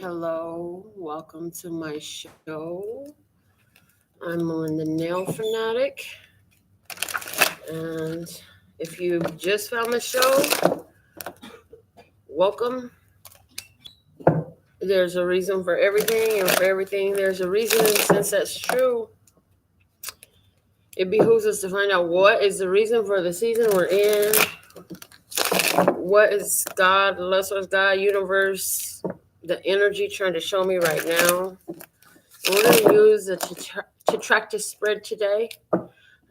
Hello, welcome to my show. I'm Melinda NailFanatic, and if you just found the show, welcome. There's a reason for everything, and for everything, there's a reason. And since that's true, it behooves us to find out what is the reason for the season we're in. What is God, the Lesser God, universe, the energy trying to show me right now? We're going to use the Tetraktys spread today.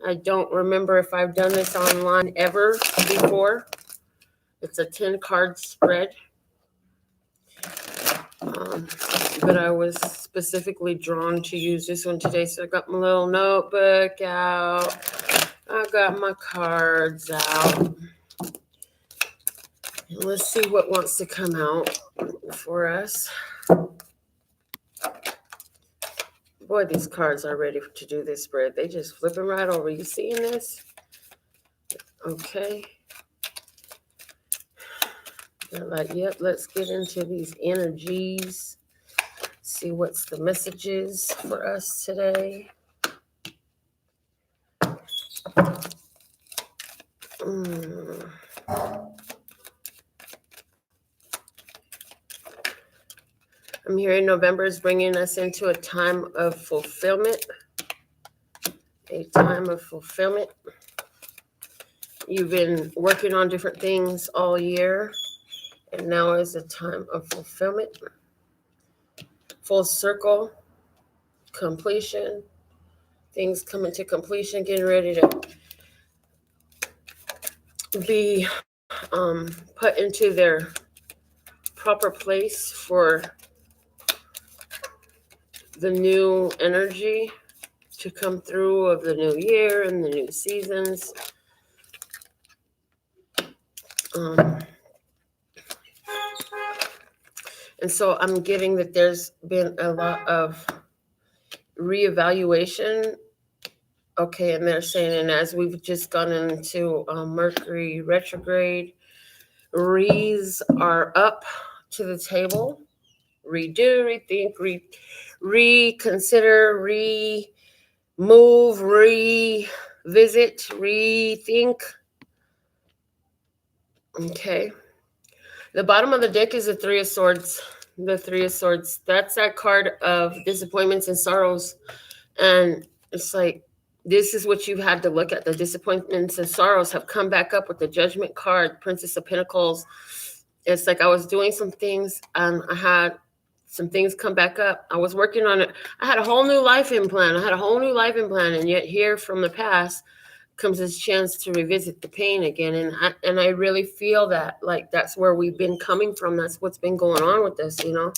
I don't remember if I've done this online ever before. It's a 10 card spread. But I was specifically drawn to use this one today. So I got my little notebook out. I got my cards out. And let's see what wants to come out for us. Boy, these cards are ready to do this spread. They just flipping right over. You seeing this? Okay. They're like, yep, let's get into these energies. See what's the messages for us today. I'm hearing November is bringing us into a time of fulfillment. A time of fulfillment. You've been working on different things all year, and now is a time of fulfillment. Full circle, completion, things coming to completion, getting ready to be put into their proper place for the new energy to come through of the new year and the new seasons. And so I'm getting that there's been a lot of reevaluation. Okay, and they're saying, and as we've just gone into Mercury retrograde, re's are up to the table. Redo, rethink, reconsider, remove, revisit, rethink. Okay. The bottom of the deck is the Three of Swords. The Three of Swords. That's that card of disappointments and sorrows. And it's like, this is what you've had to look at. The disappointments and sorrows have come back up with the Judgment card, Princess of Pentacles. It's like I was doing some things and I had some things come back up. I was working on it. I had a whole new life in plan. And yet here from the past comes this chance to revisit the pain again. And I really feel that like that's where we've been coming from. That's what's been going on with this, you know.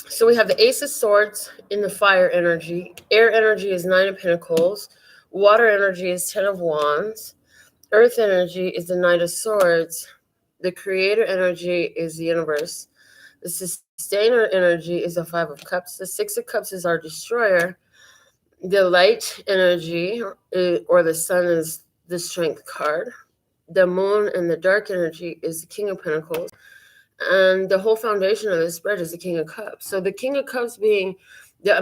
So we have the Ace of Swords in the fire energy. Air energy is Nine of Pentacles. Water energy is Ten of Wands. Earth energy is the Knight of Swords. The creator energy is the universe. The sustainer energy is the Five of Cups. The Six of Cups is our destroyer. The light energy, or the sun, is the strength card. The moon and the dark energy is the King of Pentacles. And the whole foundation of this spread is the King of Cups. So the King of Cups being the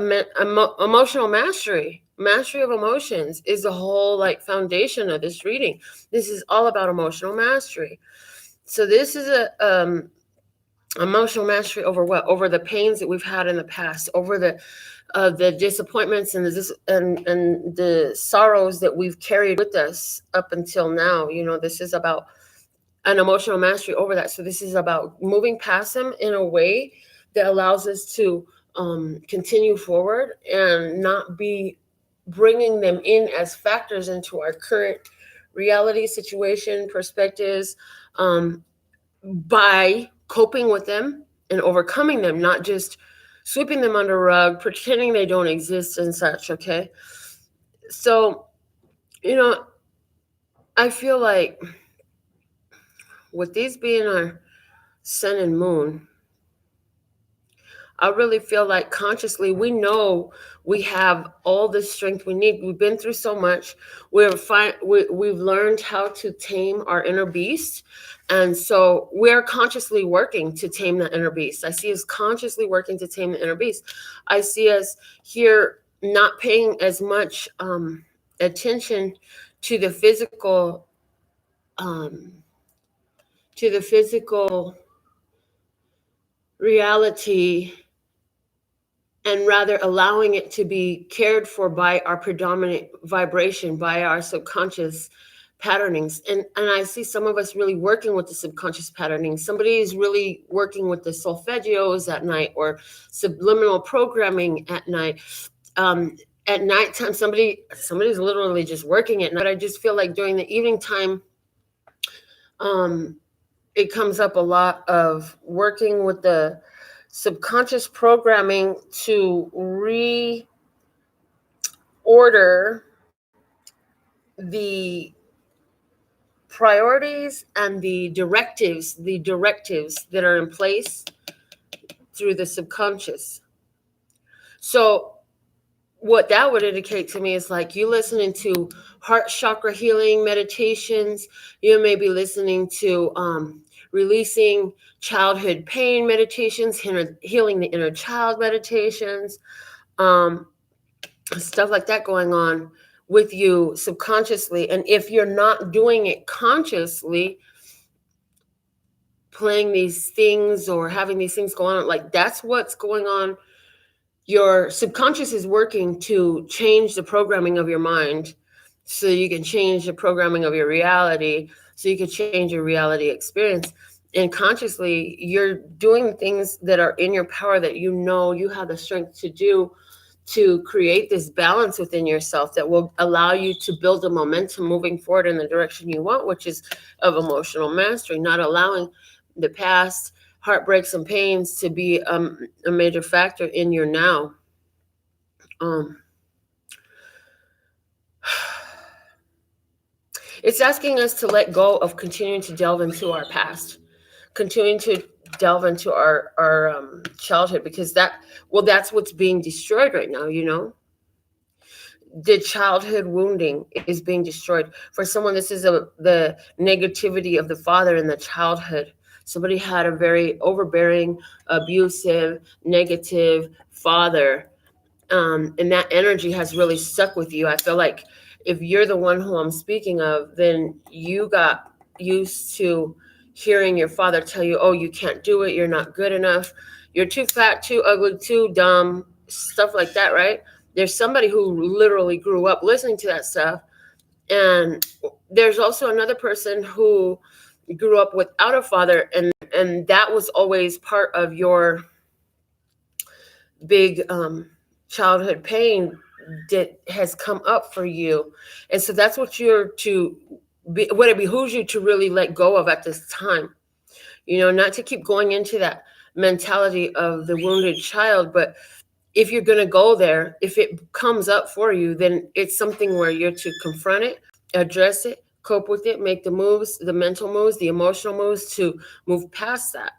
emotional mastery of emotions is the whole like foundation of this reading. This is all about emotional mastery. So this is a emotional mastery over what? Over the pains that we've had in the past, over the disappointments and the sorrows that we've carried with us up until now. You know, this is about an emotional mastery over that. So this is about moving past them in a way that allows us to continue forward and not be bringing them in as factors into our current reality, situation, perspectives, by coping with them and overcoming them, not just sweeping them under a rug, pretending they don't exist and such, okay? So, you know, I feel like with these being our sun and moon, I really feel like consciously we know we have all the strength we need. We've been through so much. We've learned how to tame our inner beast. And so we're consciously working to tame the inner beast. I see us consciously working to tame the inner beast. I see us here not paying as much attention to the physical, um, to the physical reality, and rather allowing it to be cared for by our predominant vibration, by our subconscious patternings. And I see some of us really working with the subconscious patterning. Somebody is really working with the solfeggios at night, or subliminal programming at night. At nighttime, somebody's literally just working at night. But I just feel like during the evening time, it comes up a lot of working with the subconscious programming to reorder the priorities and the directives that are in place through the subconscious. So what that would indicate to me is like you listening to heart chakra healing meditations. You may be listening to releasing childhood pain meditations, healing the inner child meditations, stuff like that going on with you subconsciously. And if you're not doing it consciously, playing these things or having these things go on, like that's what's going on. Your subconscious is working to change the programming of your mind so you can change the programming of your reality, so you can change your reality experience. And consciously, you're doing things that are in your power that you know you have the strength to do, to create this balance within yourself that will allow you to build a momentum moving forward in the direction you want, which is of emotional mastery, not allowing the past heartbreaks and pains to be a major factor in your now. It's asking us to let go of continuing to delve into our past, continuing to delve into our childhood, because that's what's being destroyed right now. The childhood wounding is being destroyed. For someone, this is the negativity of the father in the childhood. Somebody had a very overbearing, abusive, negative father, and that energy has really stuck with you. I feel like if you're the one who I'm speaking of, then you got used to hearing your father tell you, oh, you can't do it, you're not good enough, you're too fat, too ugly, too dumb, stuff like that, right? There's somebody who literally grew up listening to that stuff. And there's also another person who grew up without a father, and that was always part of your big childhood pain that has come up for you. And so that's what what it behooves you to really let go of at this time. Not to keep going into that mentality of the wounded child, but if you're going to go there, if it comes up for you, then it's something where you're to confront it, address it, cope with it, make the moves, the mental moves, the emotional moves to move past that,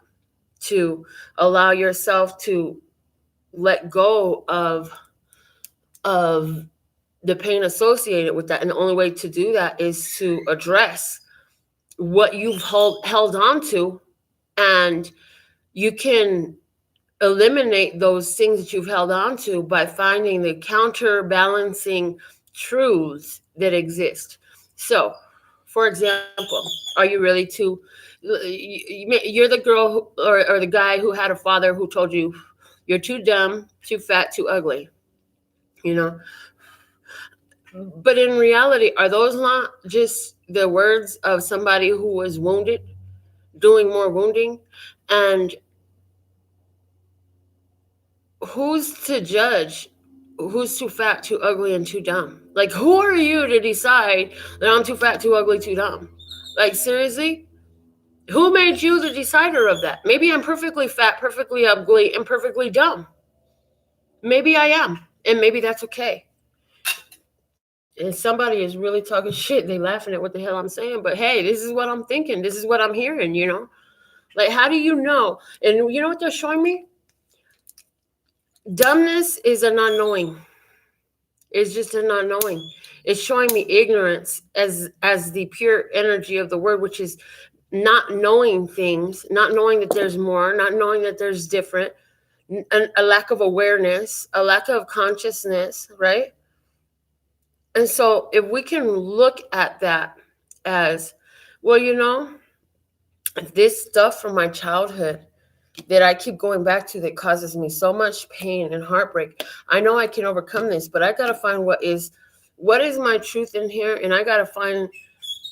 to allow yourself to let go of the pain associated with that. And the only way to do that is to address what you've held on to, and you can eliminate those things that you've held on to by finding the counterbalancing truths that exist. So, for example, are you really you're the girl or the guy who had a father who told you you're too dumb, too fat, too ugly, but in reality, are those not just the words of somebody who was wounded, doing more wounding? And who's to judge who's too fat, too ugly, and too dumb? Like, who are you to decide that I'm too fat, too ugly, too dumb? Like, seriously? Who made you the decider of that? Maybe I'm perfectly fat, perfectly ugly, and perfectly dumb. Maybe I am, and maybe that's okay. And somebody is really talking shit, they laughing at what the hell I'm saying, but hey, this is what I'm thinking, this is what I'm hearing. Like, how do you know? And you know what they're showing me? Dumbness is a not knowing. It's just a not knowing. It's showing me ignorance as the pure energy of the word, which is not knowing things, not knowing that there's more, not knowing that there's different, a lack of awareness, a lack of consciousness, right? And so if we can look at that as, well, this stuff from my childhood that I keep going back to that causes me so much pain and heartbreak, I know I can overcome this, but I got to find what is my truth in here, and I got to find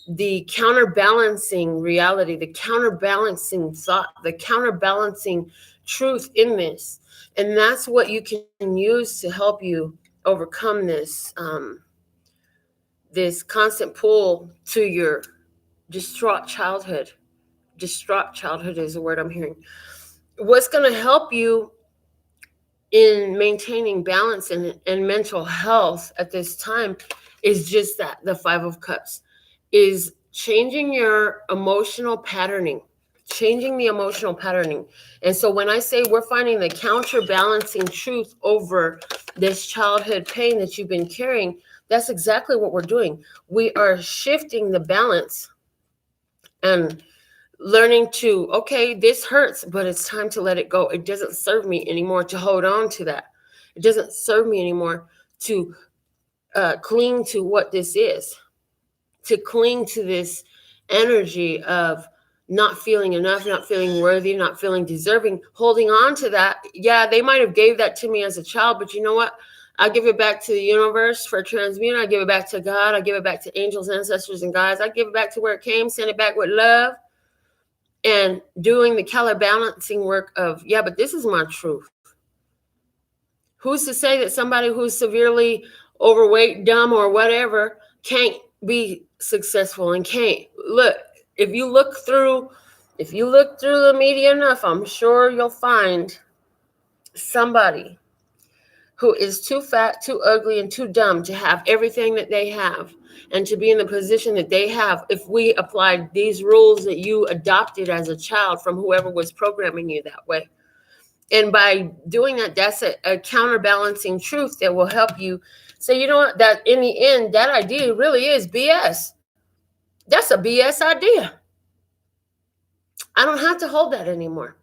the counterbalancing reality, the counterbalancing thought, the counterbalancing truth in this. And that's what you can use to help you overcome this constant pull to your distraught childhood. Distraught childhood is the word I'm hearing. What's going to help you in maintaining balance and mental health at this time is just that, the Five of Cups, is changing your emotional patterning, changing the emotional patterning. And so when I say we're finding the counterbalancing truth over this childhood pain that you've been carrying, that's exactly what we're doing. We are shifting the balance and learning to, okay, this hurts, but it's time to let it go. It doesn't serve me anymore to hold on to that. It doesn't serve me anymore to cling to what this is, to cling to this energy of not feeling enough, not feeling worthy, not feeling deserving, holding on to that. Yeah, they might have gave that to me as a child, but you know what? I give it back to the universe for transmuting. I give it back to God. I give it back to angels, ancestors, and guides. I give it back to where it came, send it back with love, and doing the counterbalancing work of, yeah, but this is my truth. Who's to say that somebody who's severely overweight, dumb, or whatever can't be successful and can't look? If you look through the media enough, I'm sure you'll find somebody who is too fat, too ugly, and too dumb to have everything that they have and to be in the position that they have if we applied these rules that you adopted as a child from whoever was programming you that way. And by doing that, that's a counterbalancing truth that will help you say, you know what, that in the end, that idea really is BS. That's a BS idea. I don't have to hold that anymore.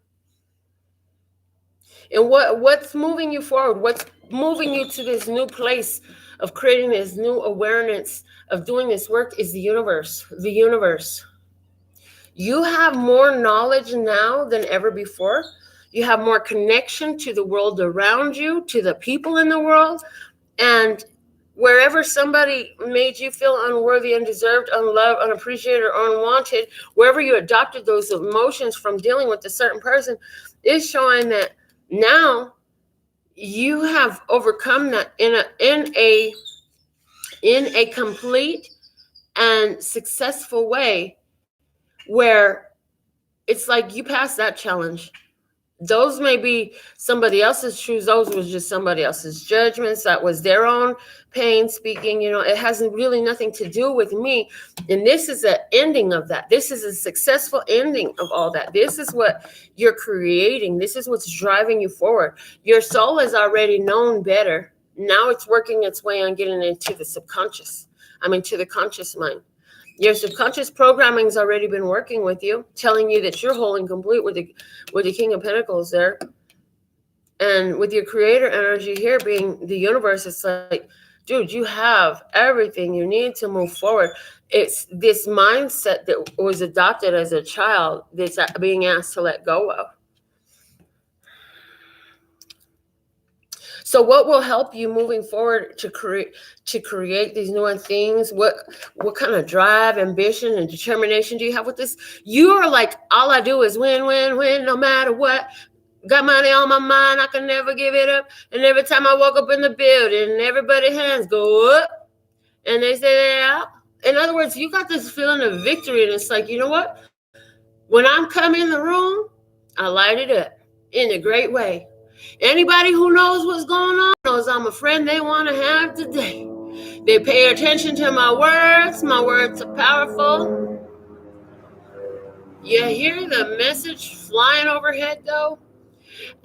And what's moving you forward? What's moving you to this new place of creating this new awareness of doing this work is the universe. The universe. You have more knowledge now than ever before. You have more connection to the world around you, to the people in the world. And wherever somebody made you feel unworthy, undeserved, unloved, unappreciated, or unwanted, wherever you adopted those emotions from dealing with a certain person, is showing that now you have overcome that in a complete and successful way, where it's like you passed that challenge. Those may be somebody else's truths. Those was just somebody else's judgments. That was their own pain speaking. It has really nothing to do with me. And this is the ending of that. This is a successful ending of all that. This is what you're creating. This is what's driving you forward. Your soul has already known better. Now it's working its way on getting into the subconscious. To the conscious mind. Your subconscious programming's already been working with you, telling you that you're whole and complete with the King of Pentacles there. And with your creator energy here being the universe, it's like, dude, you have everything you need to move forward. It's this mindset that was adopted as a child that's being asked to let go of. So what will help you moving forward to create these new things? What kind of drive, ambition, and determination do you have with this? You are like, all I do is win, win, win, no matter what. Got money on my mind, I can never give it up. And every time I walk up in the building, everybody's hands go up and they say they're out. In other words, you got this feeling of victory, and it's like, you know what? When I'm coming in the room, I light it up in a great way. Anybody who knows what's going on knows I'm a friend they want to have today. They pay attention to my words. My words are powerful. You hear the message flying overhead, though?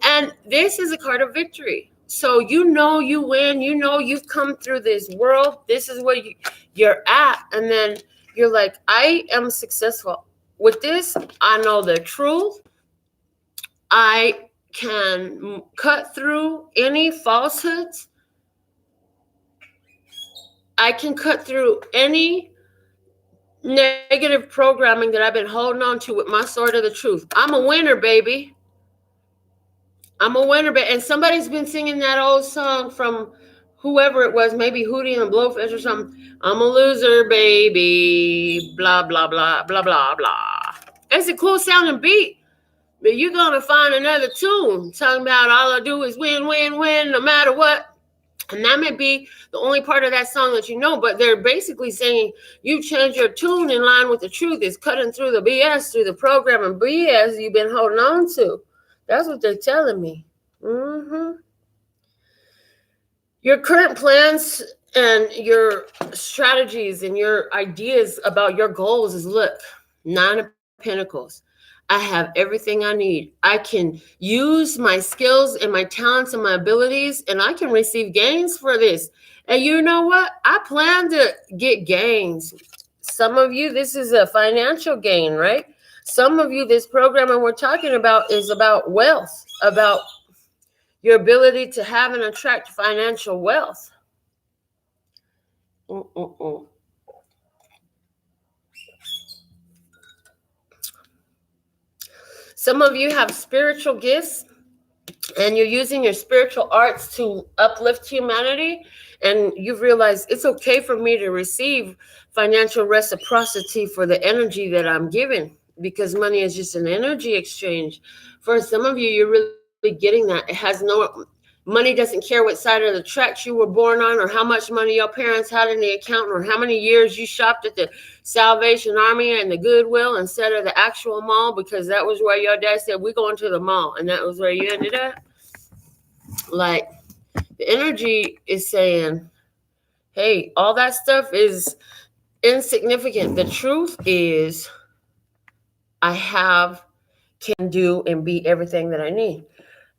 And this is a card of victory. So you know you win. You know you've come through this world. This is where you're at. And then you're like, I am successful. With this, I know the truth. I can cut through any falsehoods. I can cut through any negative programming that I've been holding on to with my sword of the truth. I'm a winner, baby. I'm a winner, and somebody's been singing that old song from whoever it was, maybe Hootie and the Blowfish or something. I'm a loser, baby. Blah, blah, blah, blah, blah, blah. It's a cool sounding beat, but you're going to find another tune talking about all I do is win, win, win, no matter what. And that may be the only part of that song that you know, but they're basically saying you change your tune in line with the truth. It's cutting through the BS, through the program and BS you've been holding on to. That's what they're telling me. Your current plans and your strategies and your ideas about your goals is, look, 9 of Pentacles. I have everything I need. I can use my skills and my talents and my abilities, and I can receive gains for this. And you know what? I plan to get gains. Some of you, this is a financial gain, right? Some of you, this program we're talking about is about wealth, about your ability to have and attract financial wealth. Some of you have spiritual gifts, and you're using your spiritual arts to uplift humanity, and you've realized it's okay for me to receive financial reciprocity for the energy that I'm giving, because money is just an energy exchange. For some of you, you're really getting that. It has no... Money doesn't care what side of the tracks you were born on, or how much money your parents had in the account, or how many years you shopped at the Salvation Army and the Goodwill instead of the actual mall, because that was where your dad said, we're going to the mall, and that was where you ended up. Like, the energy is saying, hey, all that stuff is insignificant. The truth is, I can do and be everything that I need.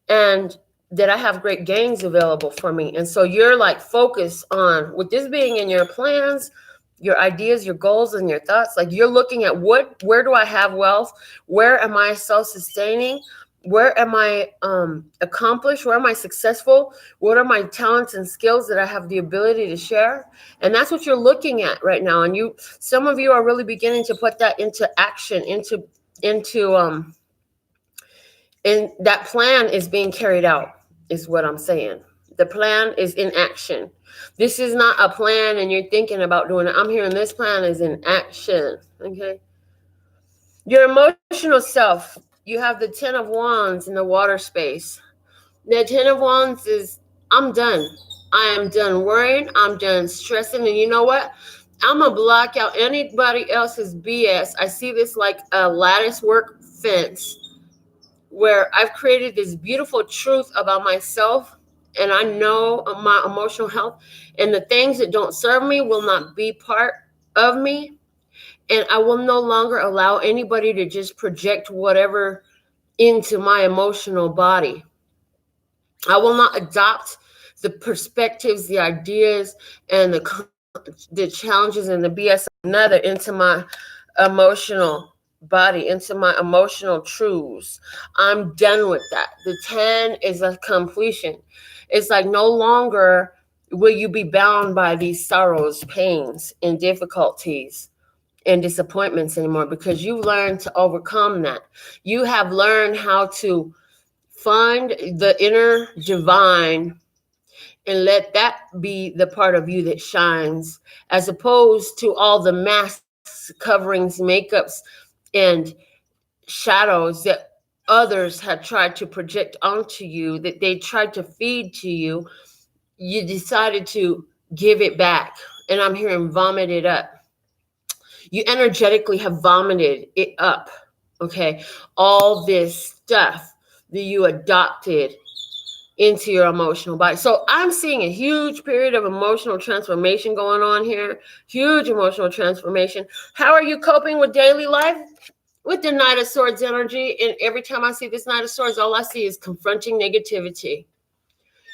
And that I have great gains available for me. And so you're like focused on, with this being in your plans, your ideas, your goals, and your thoughts, like you're looking at where do I have wealth? Where am I self-sustaining? Where am I accomplished? Where am I successful? What are my talents and skills that I have the ability to share? And that's what you're looking at right now. And some of you are really beginning to put that into action, and that plan is being carried out, is what I'm saying. The plan is in action. This is not a plan and you're thinking about doing it. I'm hearing this plan is in action, okay? Your emotional self, you have the 10 of Wands in the water space. The 10 of Wands is, I'm done. I am done worrying. I'm done stressing. And you know what? I'm going to block out anybody else's BS. I see this like a lattice work fence, where I've created this beautiful truth about myself, and I know my emotional health, and the things that don't serve me will not be part of me. And I will no longer allow anybody to just project whatever into my emotional body. I will not adopt the perspectives, the ideas, and the challenges and the BS of another into my emotional body, into my emotional truths. I'm done with that. The 10 is a completion. It's like no longer will you be bound by these sorrows, pains, and difficulties and disappointments anymore, because you've learned to overcome that. You have learned how to find the inner divine and let that be the part of you that shines, as opposed to all the masks, coverings, makeups, and shadows that others have tried to project onto you, that they tried to feed to you. You decided to give it back. And I'm hearing vomit it up. You energetically have vomited it up, okay? All this stuff that you adopted into your emotional body. So I'm seeing a huge period of emotional transformation going on here. Huge emotional transformation. How are you coping with daily life? With the Knight of Swords energy. And every time I see this Knight of Swords, all I see is confronting negativity.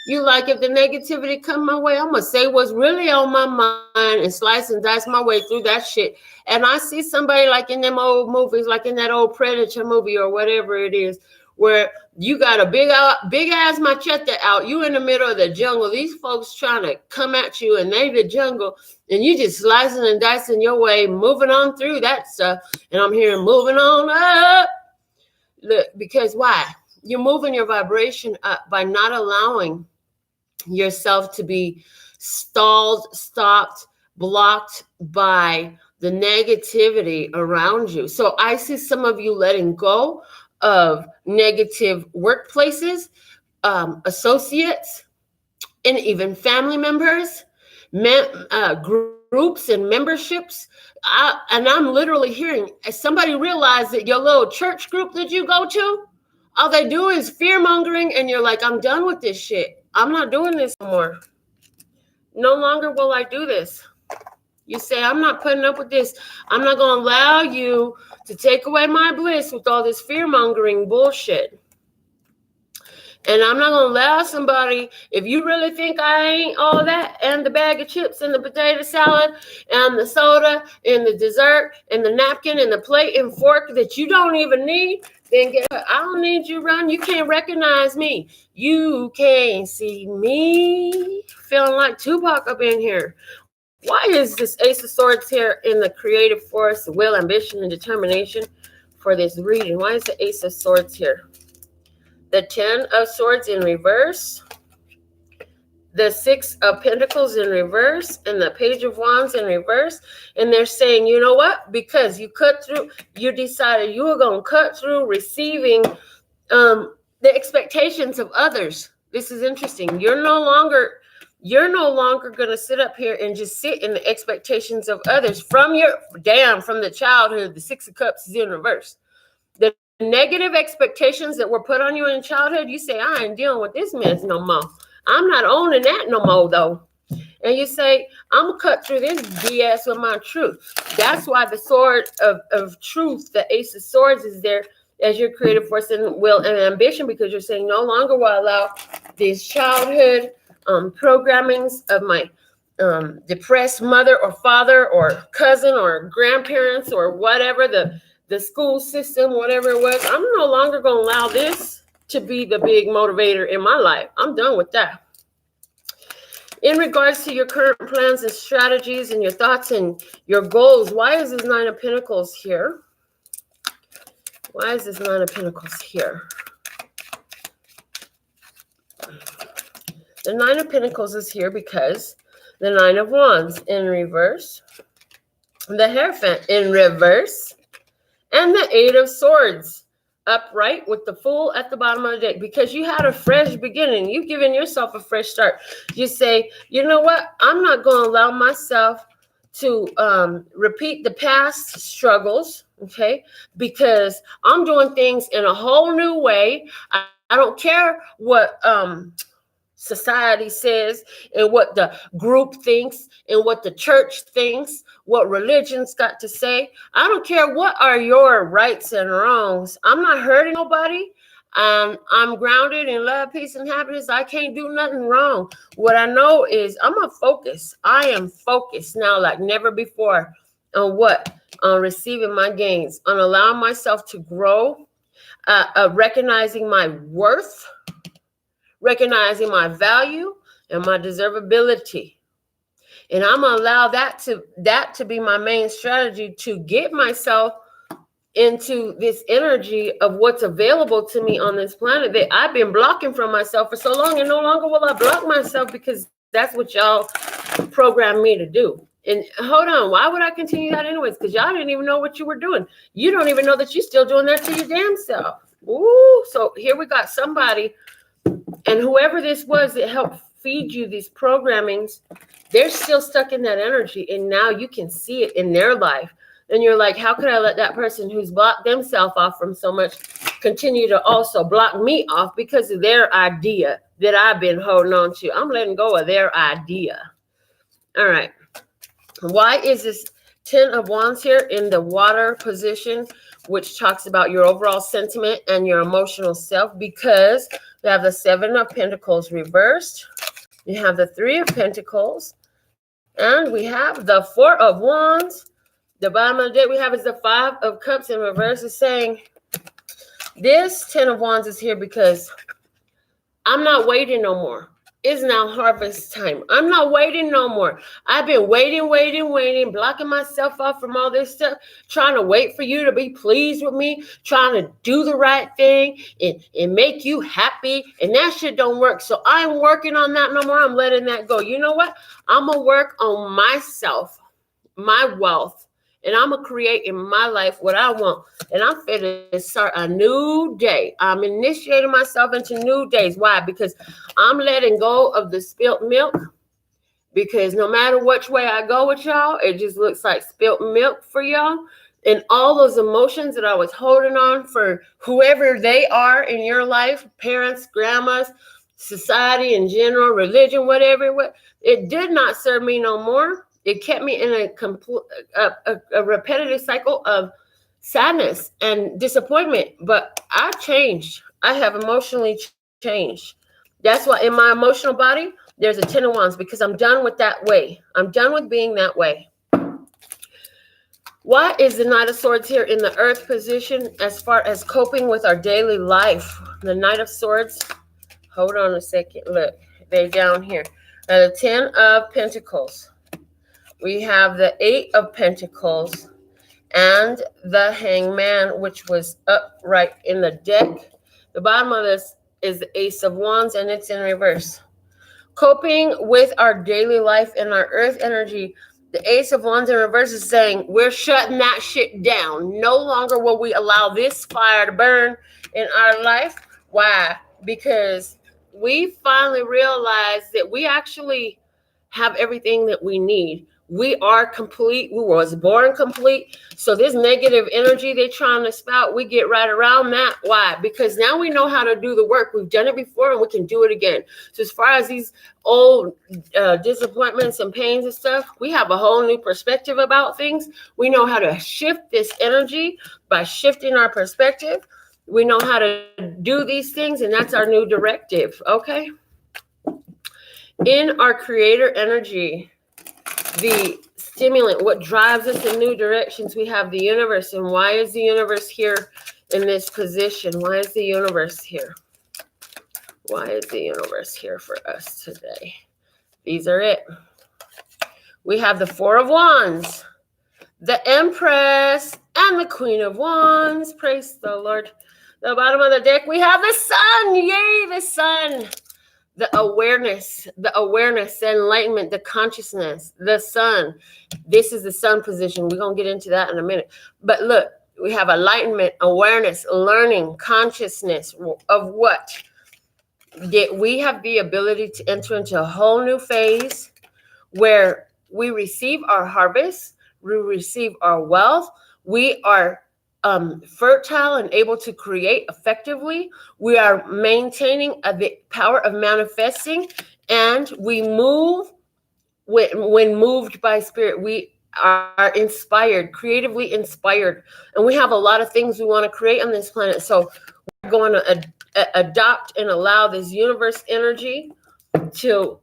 You like, if the negativity come my way, I'm gonna say what's really on my mind and slice and dice my way through that shit. And I see somebody like in them old movies, like in that old Predator movie or whatever it is, where you got a big ass machete out, you in the middle of the jungle. These folks trying to come at you, and they the jungle, and you just slicing and dicing your way, moving on through that stuff. And I'm hearing moving on up. Look, because why? You're moving your vibration up by not allowing yourself to be stalled, stopped, blocked by the negativity around you. So I see some of you letting go of negative workplaces, associates, and even family members, groups and memberships. And I'm literally hearing somebody realize that your little church group that you go to, all they do is fear mongering, and you're like, I'm done with this shit. I'm not doing this anymore. No longer will I do this. You say, I'm not putting up with this. I'm not going to allow you to take away my bliss with all this fear mongering bullshit. And I'm not going to allow somebody, if you really think I ain't all that, and the bag of chips and the potato salad and the soda and the dessert and the napkin and the plate and fork that you don't even need, then I don't need you, run. You can't recognize me. You can't see me. Feeling like Tupac up in here. Why is this Ace of Swords here in the creative force, will, ambition, and determination for this reading? Why is the Ace of Swords here? The 10 of Swords in reverse, the 6 of Pentacles in reverse, and the Page of Wands in reverse. And they're saying, you know what? Because you cut through, you decided you were going to cut through receiving the expectations of others. This is interesting. You're no longer going to sit up here and just sit in the expectations of others from the childhood. The 6 of Cups is in reverse. The negative expectations that were put on you in childhood, you say, I ain't dealing with this mess no more. I'm not owning that no more, though. And you say, I'm going to cut through this BS with my truth. That's why the sword of truth, the Ace of Swords, is there as your creative force and will and ambition, because you're saying no longer will I allow these childhood programmings of my depressed mother or father or cousin or grandparents or whatever, the school system, whatever it was. I'm no longer going to allow this to be the big motivator in my life. I'm done with that. In regards to your current plans and strategies and your thoughts and your goals, why is this 9 of Pentacles here? Why is this 9 of Pentacles here? The 9 of Pentacles is here because the 9 of Wands in reverse, the Hierophant in reverse, and the 8 of Swords upright with the Fool at the bottom of the deck, because you had a fresh beginning. You've given yourself a fresh start. You say, you know what? I'm not going to allow myself to repeat the past struggles, okay? Because I'm doing things in a whole new way. I don't care what society says and what the group thinks and what the church thinks, what religion's got to say. I don't care what are your rights and wrongs. I'm not hurting nobody. I'm grounded in love, peace, and happiness. I can't do nothing wrong. What I know is I'm a focus. I am focused now like never before on what? On receiving my gains, on allowing myself to grow, recognizing my worth, recognizing my value and my deservability. And I'm going to allow that to be my main strategy to get myself into this energy of what's available to me on this planet that I've been blocking from myself for so long, and no longer will I block myself, because that's what y'all programmed me to do. And hold on, why would I continue that anyways? Because y'all didn't even know what you were doing. You don't even know that you're still doing that to your damn self. Ooh, so here we got somebody, and whoever this was that helped feed you these programmings, they're still stuck in that energy, and now you can see it in their life. And you're like, how could I let that person who's blocked themselves off from so much continue to also block me off because of their idea that I've been holding on to? I'm letting go of their idea. All right. Why is this Ten of Wands here in the water position, which talks about your overall sentiment and your emotional self, because we have the Seven of Pentacles reversed. You have the Three of Pentacles, and we have the Four of Wands. The bottom of the deck we have is the Five of Cups in reverse. Is saying this Ten of Wands is here because I'm not waiting no more. It's now harvest time. I'm not waiting no more. I've been waiting, blocking myself off from all this stuff, trying to wait for you to be pleased with me, trying to do the right thing and make you happy. And that shit don't work. So I'm working on that no more. I'm letting that go. You know what? I'm going to work on myself, my wealth, and I'm going to create in my life what I want. And I'm fit to start a new day. I'm initiating myself into new days. Why? Because I'm letting go of the spilt milk. Because no matter which way I go with y'all, it just looks like spilt milk for y'all. And all those emotions that I was holding on for whoever they are in your life, parents, grandmas, society in general, religion, whatever, it did not serve me no more. It kept me in a repetitive cycle of sadness and disappointment. But I changed. I have emotionally changed. That's why in my emotional body, there's a Ten of Wands, because I'm done with that way. I'm done with being that way. Why is the Knight of Swords here in the Earth position as far as coping with our daily life? The Knight of Swords, hold on a second. Look, they're down here. The Ten of Pentacles. We have the Eight of Pentacles and the Hangman, which was upright in the deck. The bottom of this is the Ace of Wands, and it's in reverse. Coping with our daily life and our earth energy. The Ace of Wands in reverse is saying we're shutting that shit down. No longer will we allow this fire to burn in our life. Why? Because we finally realized that we actually have everything that we need. We are complete. We was born complete. So this negative energy they're trying to spout, we get right around that. Why? Because now we know how to do the work. We've done it before and we can do it again. So as far as these old disappointments and pains and stuff, we have a whole new perspective about things. We know how to shift this energy by shifting our perspective. We know how to do these things, and that's our new directive, okay? In our creator energy, the stimulant, what drives us in new directions, we have the universe. And why is the universe here in this position? Why is the universe here? Why is the universe here for us today? These are it. We have the Four of Wands, the Empress, and the Queen of Wands. Praise the Lord. The bottom of the deck, we have the Sun. Yay, the Sun. The awareness, the enlightenment, the consciousness, the Sun. This is the Sun position. We're going to get into that in a minute. But look, we have enlightenment, awareness, learning, consciousness of what? That we have the ability to enter into a whole new phase where we receive our harvest, we receive our wealth, we are fertile and able to create effectively. We are maintaining the power of manifesting, and we move when moved by spirit. We are inspired, creatively inspired, and we have a lot of things we want to create on this planet. So we're going to adopt and allow this universe energy to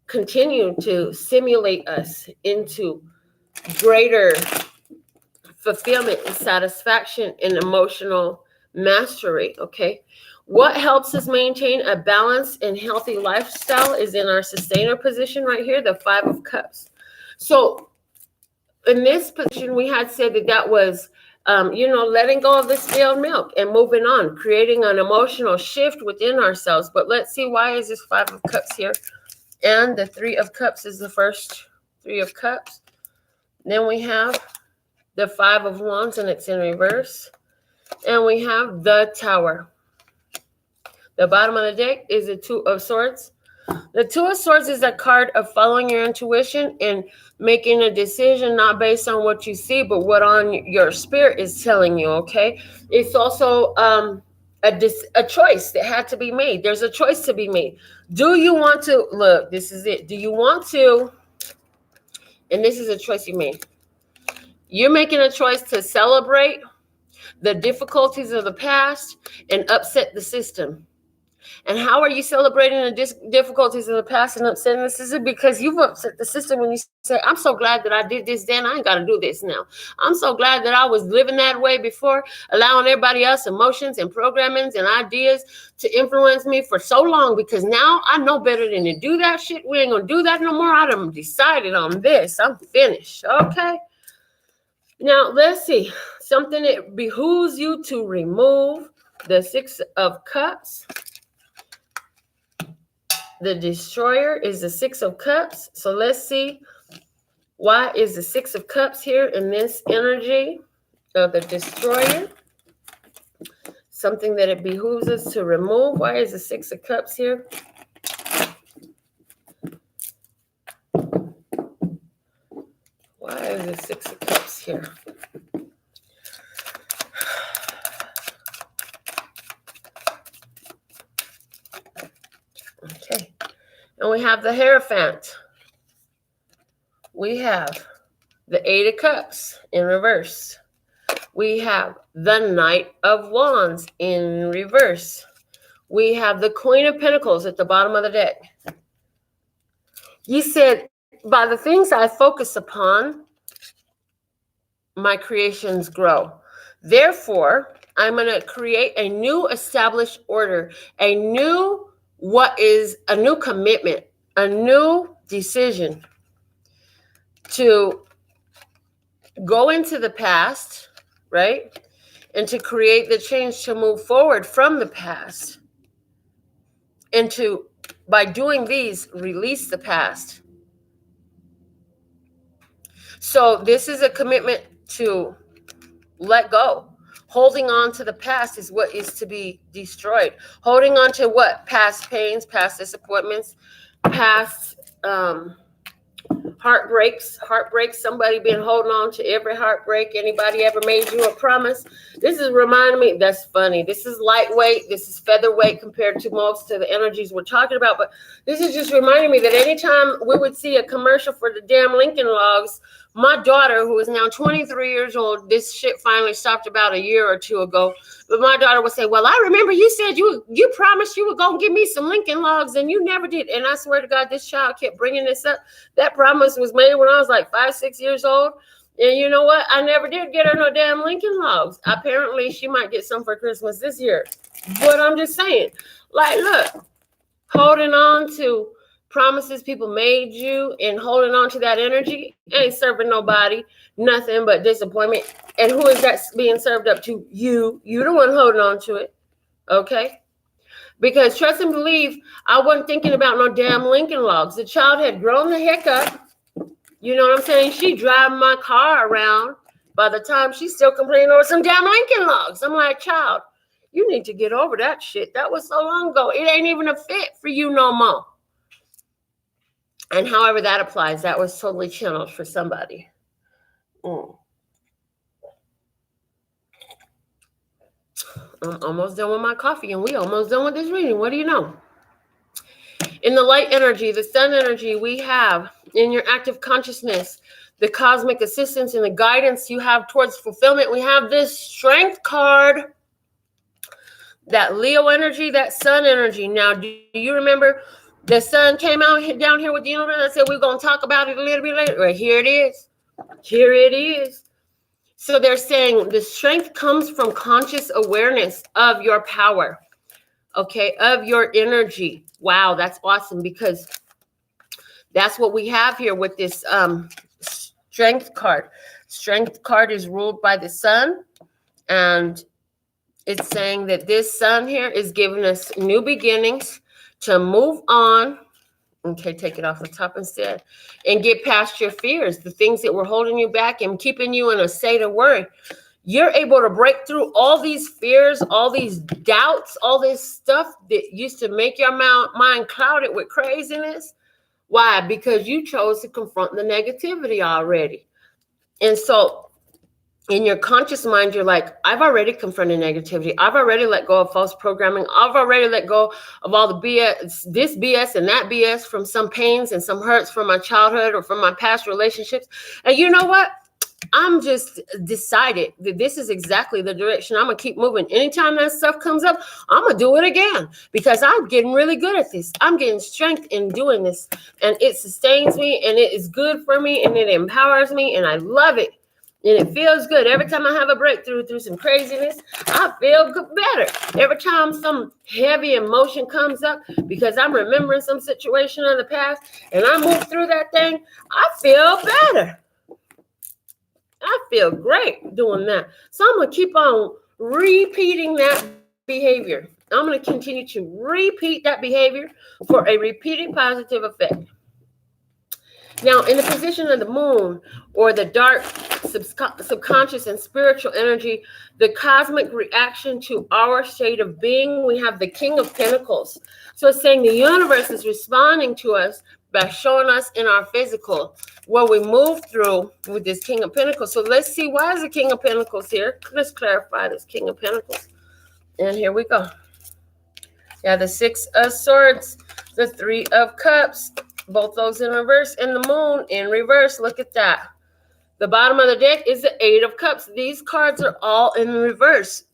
continue to stimulate us into greater fulfillment and satisfaction and emotional mastery, okay? What helps us maintain a balanced and healthy lifestyle is in our sustainer position right here, the Five of Cups. So in this position, we had said that was, letting go of the stale milk and moving on, creating an emotional shift within ourselves. But let's see, why is this Five of Cups here? And the Three of Cups is the first Three of Cups. Then we have the Five of Wands, and it's in reverse. And we have the Tower. The bottom of the deck is the Two of Swords. The Two of Swords is a card of following your intuition and making a decision not based on what you see, but what on your spirit is telling you, okay? It's also a choice that had to be made. There's a choice to be made. Do you want to, look, this is it. Do you want to, and this is a choice you made. You're making a choice to celebrate the difficulties of the past and upset the system. And how are you celebrating the difficulties of the past and upsetting the system? Because you've upset the system when you say, I'm so glad that I did this then. I ain't got to do this now. I'm so glad that I was living that way before, allowing everybody else emotions and programmings and ideas to influence me for so long, because now I know better than to do that shit. We ain't going to do that no more. I done decided on this. I'm finished. Okay. Now, let's see. Something that behooves you to remove: the Six of Cups. The Destroyer is the Six of Cups. So let's see, why is the Six of Cups here in this energy of the Destroyer? Something that it behooves us to remove. Why is the Six of Cups here? Why is the Six of Cups here? Okay. And we have the Hierophant. We have the Eight of Cups in reverse. We have the Knight of Wands in reverse. We have the Queen of Pentacles at the bottom of the deck. You said, by the things I focus upon, my creations grow. Therefore, I'm going to create a new established order, a new commitment, a new decision to go into the past, right? And to create the change to move forward from the past. And to, by doing these, release the past. So this is a commitment to let go. Holding on to the past is what is to be destroyed. Holding on to what? Past pains, past disappointments, past heartbreaks. Somebody been holding on to every heartbreak. Anybody ever made you a promise? This is reminding me, that's funny. This is lightweight. This is featherweight compared to most of the energies we're talking about. But this is just reminding me that anytime we would see a commercial for the damn Lincoln Logs, my daughter, who is now 23 years old, this shit finally stopped about a year or two ago. But my daughter would say, well, I remember you said you promised you were going to give me some Lincoln Logs and you never did. And I swear to God, this child kept bringing this up. That promise was made when I was like 5, 6 years old. And you know what? I never did get her no damn Lincoln Logs. Apparently, she might get some for Christmas this year. But I'm just saying, like, look, holding on to promises people made you and holding on to that energy ain't serving nobody nothing but disappointment. And who is that being served up to? You the one holding on to it. Okay, because trust and believe, I wasn't thinking about no damn Lincoln Logs. The child had grown the heck up. You know what I'm saying? She driving my car around. By the time she's still complaining over some damn Lincoln Logs, I'm like, child, you need to get over that shit. That was so long ago. It ain't even a fit for you no more. And however that applies, that was totally channeled for somebody. I'm almost done with my coffee, and we almost done with this reading. What do you know? In the light energy, the sun energy, we have in your active consciousness, the cosmic assistance and the guidance you have towards fulfillment. We have this Strength card, that Leo energy, that sun energy. Now, do you remember the sun came out down here with the universe? I said we're going to talk about it a little bit later. Right, here it is. Here it is. So they're saying the strength comes from conscious awareness of your power, okay, of your energy. Wow, that's awesome, because that's what we have here with this strength card. Strength card is ruled by the sun, and it's saying that this sun here is giving us new beginnings to move on. Okay, take it off the top instead. And get past your fears, the things that were holding you back and keeping you in a state of worry. You're able to break through all these fears, all these doubts, all this stuff that used to make your mind clouded with craziness. Why? Because you chose to confront the negativity already. And so in your conscious mind, you're like, I've already confronted negativity. I've already let go of false programming. I've already let go of all the BS, this BS and that BS from some pains and some hurts from my childhood or from my past relationships. And you know what? I'm just decided that this is exactly the direction I'm gonna keep moving. Anytime that stuff comes up, I'm gonna do it again because I'm getting really good at this. I'm getting strength in doing this, and it sustains me, and it is good for me, and it empowers me, and I love it. And it feels good. Every time I have a breakthrough through some craziness, I feel better. Every time some heavy emotion comes up because I'm remembering some situation of the past and I move through that thing, I feel better. I feel great doing that. So I'm going to keep on repeating that behavior. I'm going to continue to repeat that behavior for a repeated positive effect. Now, in the position of the moon or the dark subconscious and spiritual energy, the cosmic reaction to our state of being, we have the King of Pentacles. So it's saying the universe is responding to us by showing us in our physical what we move through with this King of Pentacles. So let's see, why is the King of Pentacles here? Let's clarify this King of Pentacles. And here we go. Yeah, the Six of Swords, the Three of Cups, both those in reverse, and the Moon in reverse. Look at that. The bottom of the deck is the Eight of Cups. These cards are all in reverse.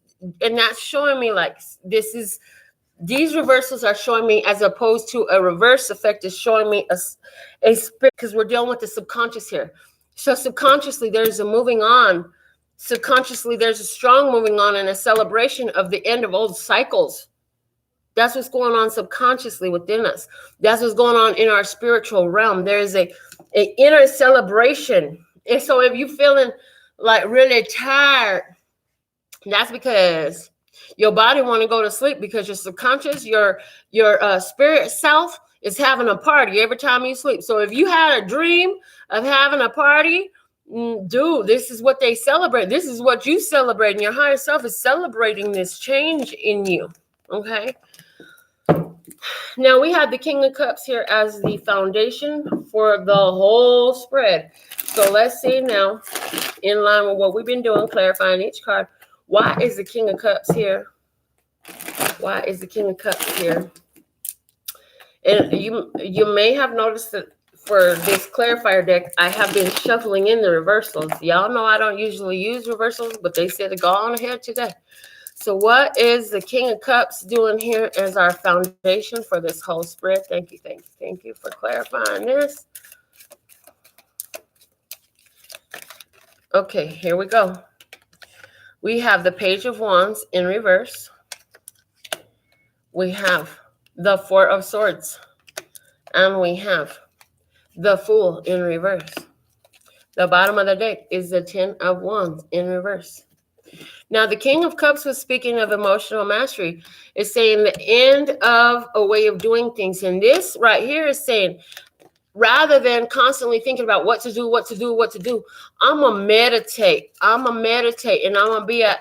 And that's showing me like these reversals are showing me, as opposed to a reverse effect, is showing me a spirit, because we're dealing with the subconscious here. So subconsciously, there's a moving on. Subconsciously, there's a strong moving on and a celebration of the end of old cycles. That's what's going on subconsciously within us. That's what's going on in our spiritual realm. There is a inner celebration. And so if you're feeling like really tired, that's because your body want to go to sleep, because your subconscious, your spirit self is having a party every time you sleep. So if you had a dream of having a party, dude, this is what they celebrate. This is what you celebrate. And your higher self is celebrating this change in you. Okay. Now we have the King of Cups here as the foundation for the whole spread. So let's see now, in line with what we've been doing, clarifying each card. Why is the King of Cups here? Why is the King of Cups here? And you may have noticed that for this clarifier deck, I have been shuffling in the reversals. Y'all know I don't usually use reversals, but they said to go on ahead today. So what is the King of Cups doing here as our foundation for this whole spread? Thank you, thank you, thank you for clarifying this. Okay, here we go. We have the Page of Wands in reverse. We have the Four of Swords. And we have the Fool in reverse. The bottom of the deck is the Ten of Wands in reverse. Now, the King of Cups was speaking of emotional mastery. It's saying the end of a way of doing things. And this right here is saying, rather than constantly thinking about what to do, I'm going to meditate. I'm going to meditate, and I'm going to be a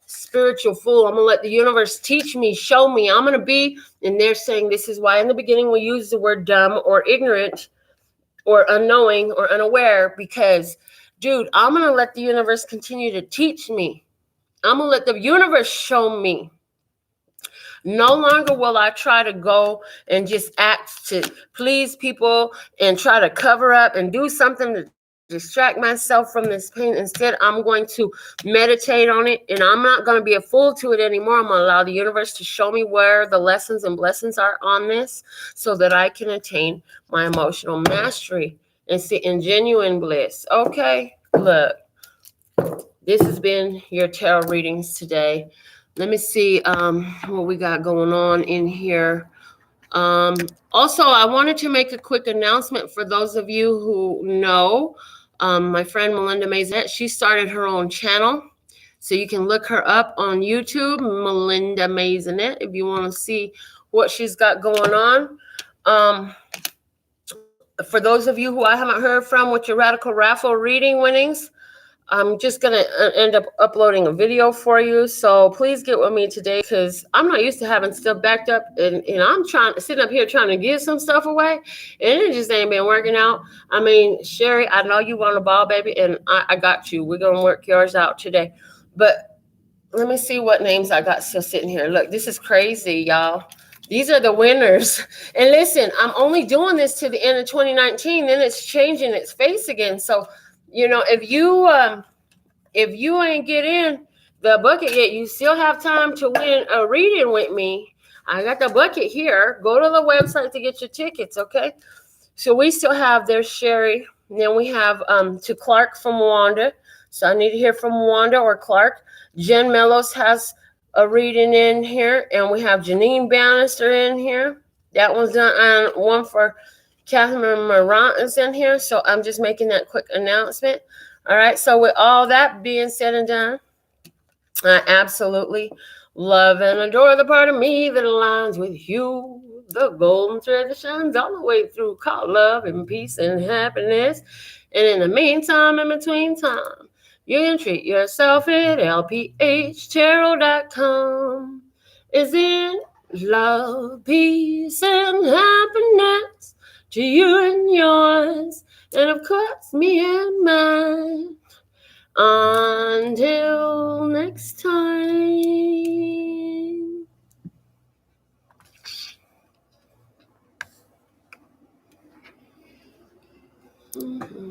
spiritual fool. I'm going to let the universe teach me, show me. I'm going to be, and they're saying this is why in the beginning we use the word dumb or ignorant or unknowing or unaware, because, dude, I'm going to let the universe continue to teach me. I'm going to let the universe show me. No longer will I try to go and just act to please people and try to cover up and do something to distract myself from this pain. Instead, I'm going to meditate on it, and I'm not going to be a fool to it anymore. I'm going to allow the universe to show me where the lessons and blessings are on this so that I can attain my emotional mastery and sit in genuine bliss. Okay, look. This has been your tarot readings today. Let me see what we got going on in here. Also, I wanted to make a quick announcement for those of you who know my friend Melinda, she started her own channel. So you can look her up on YouTube, Melinda Maisonet, if you want to see what she's got going on. For those of you who I haven't heard from with your Radical Raffle reading winnings, I'm just going to end up uploading a video for you. So please get with me today, because I'm not used to having stuff backed up. And I'm sitting up here trying to give some stuff away. And it just ain't been working out. I mean, Sherry, I know you want a ball, baby. And I got you. We're going to work yours out today. But let me see what names I got still sitting here. Look, this is crazy, y'all. These are the winners. And listen, I'm only doing this to the end of 2019. Then it's changing its face again. So if you ain't get in the bucket yet, you still have time to win a reading with me. I got the bucket here. Go to the website to get your tickets, okay? So we still have there's Sherry. And then we have to Clark from Wanda. So I need to hear from Wanda or Clark. Jen Mellos has a reading in here, and we have Janine Bannister in here. That one's done. And one for Catherine Morant is in here. So I'm just making that quick announcement. All right. So with all that being said and done, I absolutely love and adore the part of me that aligns with you. The golden thread that shines all the way through, called love and peace and happiness. And in the meantime, in between time, you can treat yourself at lphtarot.com. Is in love, peace, and happiness to you and yours, and of course, me and mine. Until next time. Mm-hmm.